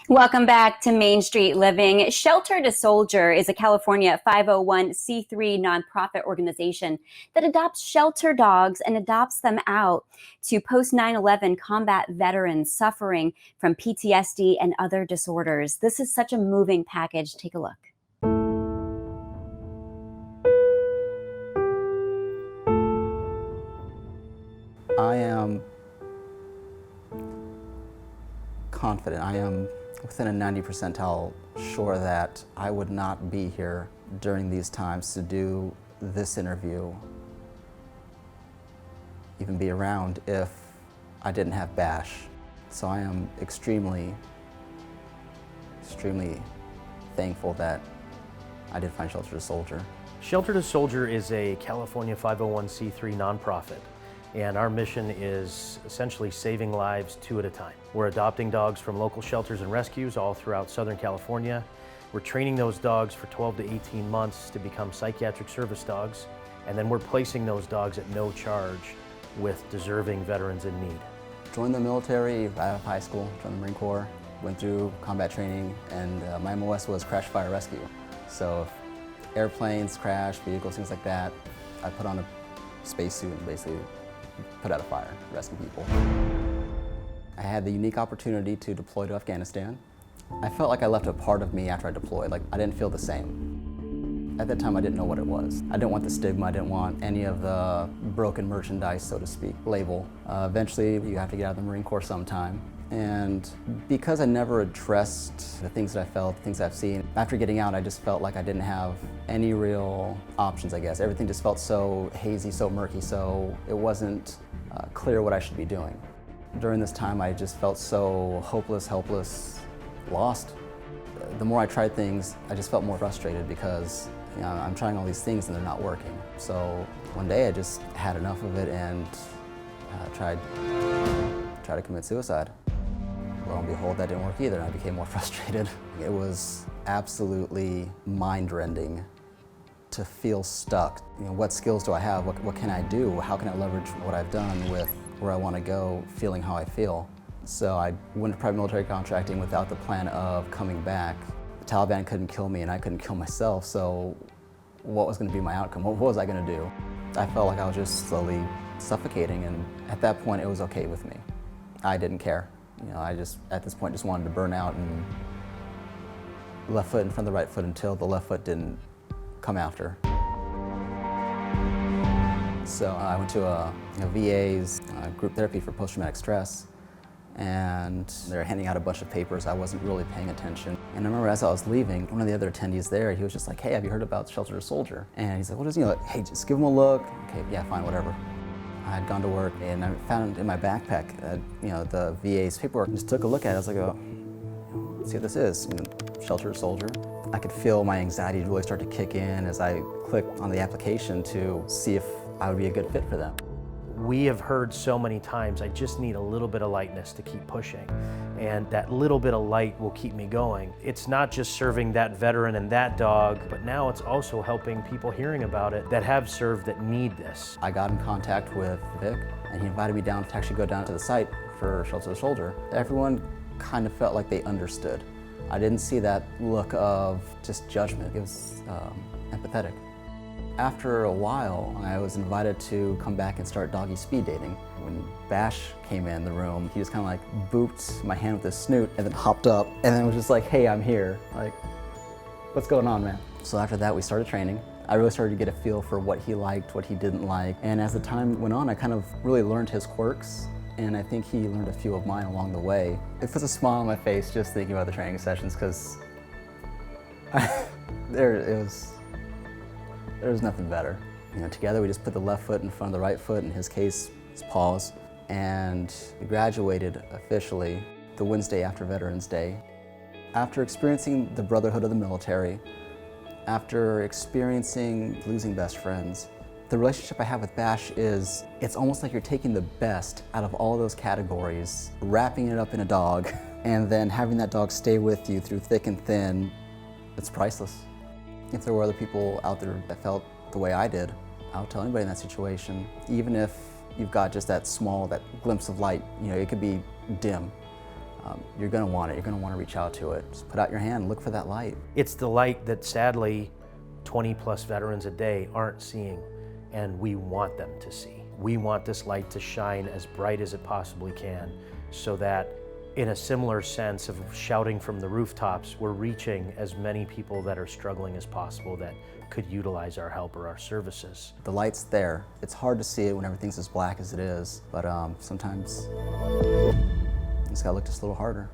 Welcome back to Main Street Living. Shelter to Soldier is a California 501c3 nonprofit organization that adopts shelter dogs and adopts them out to post 9/11 combat veterans suffering from PTSD and other disorders. This is such a moving package. Take a look. I am confident. I am within a 90 percentile sure that I would not be here during these times to do this interview, even be around, if I didn't have Bash. So I am extremely thankful that I did find Shelter to Soldier. Shelter to Soldier is a California 501c3 nonprofit, and our mission is essentially saving lives two at a time. We're adopting dogs from local shelters and rescues all throughout Southern California. We're training those dogs for 12 to 18 months to become psychiatric service dogs, and then we're placing those dogs at no charge with deserving veterans in need. Joined the military right out of high school, joined the Marine Corps, went through combat training, and my MOS was crash, fire, rescue. So if airplanes crash, vehicles, things like that, I put on a spacesuit and basically put out a fire, rescue people. I had the unique opportunity to deploy to Afghanistan. I felt like I left a part of me after I deployed, like I didn't feel the same. At that time I didn't know what it was. I didn't want the stigma, I didn't want any of the broken merchandise, so to speak, label. Eventually you have to get out of the Marine Corps sometime. And because I never addressed the things that I felt, the things I've seen, after getting out I just felt like I didn't have any real options, I guess. Everything just felt so hazy, so murky, so it wasn't clear what I should be doing. During this time I just felt so hopeless, helpless, lost. The more I tried things, I just felt more frustrated because I'm trying all these things and they're not working. So one day I just had enough of it and tried to commit suicide. Lo and behold, that didn't work either, and I became more frustrated. It was absolutely mind-rending to feel stuck. What skills do I have? What can I do? How can I leverage what I've done with where I want to go, feeling how I feel? So I went to private military contracting without the plan of coming back. The Taliban couldn't kill me and I couldn't kill myself, so what was going to be my outcome? What was I going to do? I felt like I was just slowly suffocating, and at that point it was okay with me. I didn't care. I just, at this point, just wanted to burn out and left foot in front of the right foot until the left foot didn't come after. So I went to a VA's group therapy for post-traumatic stress, and they were handing out a bunch of papers. I wasn't really paying attention. And I remember as I was leaving, one of the other attendees there, he was just like, "Hey, have you heard about Shelter to Soldier?" And he's like, "What is it?" Like, "Hey, just give him a look." Okay, yeah, fine, whatever. I had gone to work and I found in my backpack, the VA's paperwork, and just took a look at it. I was like, "Oh, let's see what this is." Shelter to Soldier. I could feel my anxiety really start to kick in as I clicked on the application to see if I would be a good fit for them. We have heard so many times, I just need a little bit of lightness to keep pushing. And that little bit of light will keep me going. It's not just serving that veteran and that dog, but now it's also helping people hearing about it that have served that need this. I got in contact with Vic, and he invited me down to actually go down to the site for Shelter to the Soldier. Everyone kind of felt like they understood. I didn't see that look of just judgment. It was empathetic. After a while, I was invited to come back and start doggy speed dating. When Bash came in the room, he just kind of like booped my hand with his snoot and then hopped up and then was just like, "Hey, I'm here." Like, what's going on, man? So after that, we started training. I really started to get a feel for what he liked, what he didn't like. And as the time went on, I kind of really learned his quirks. And I think he learned a few of mine along the way. It puts a smile on my face just thinking about the training sessions, because there was nothing better. Together we just put the left foot in front of the right foot, in his case, his paws, and we graduated officially the Wednesday after Veterans Day. After experiencing the brotherhood of the military, after experiencing losing best friends, the relationship I have with Bash is, it's almost like you're taking the best out of all those categories, wrapping it up in a dog, and then having that dog stay with you through thick and thin. It's priceless. If there were other people out there that felt the way I did, I would tell anybody in that situation, even if you've got just that small, that glimpse of light, it could be dim. you're going to want it. You're going to want to reach out to it. Just put out your hand and look for that light. It's the light that sadly 20 plus veterans a day aren't seeing, and we want them to see. We want this light to shine as bright as it possibly can, so that in a similar sense of shouting from the rooftops, we're reaching as many people that are struggling as possible that could utilize our help or our services. The light's there. It's hard to see it when everything's as black as it is, but sometimes you just gotta look just a little harder.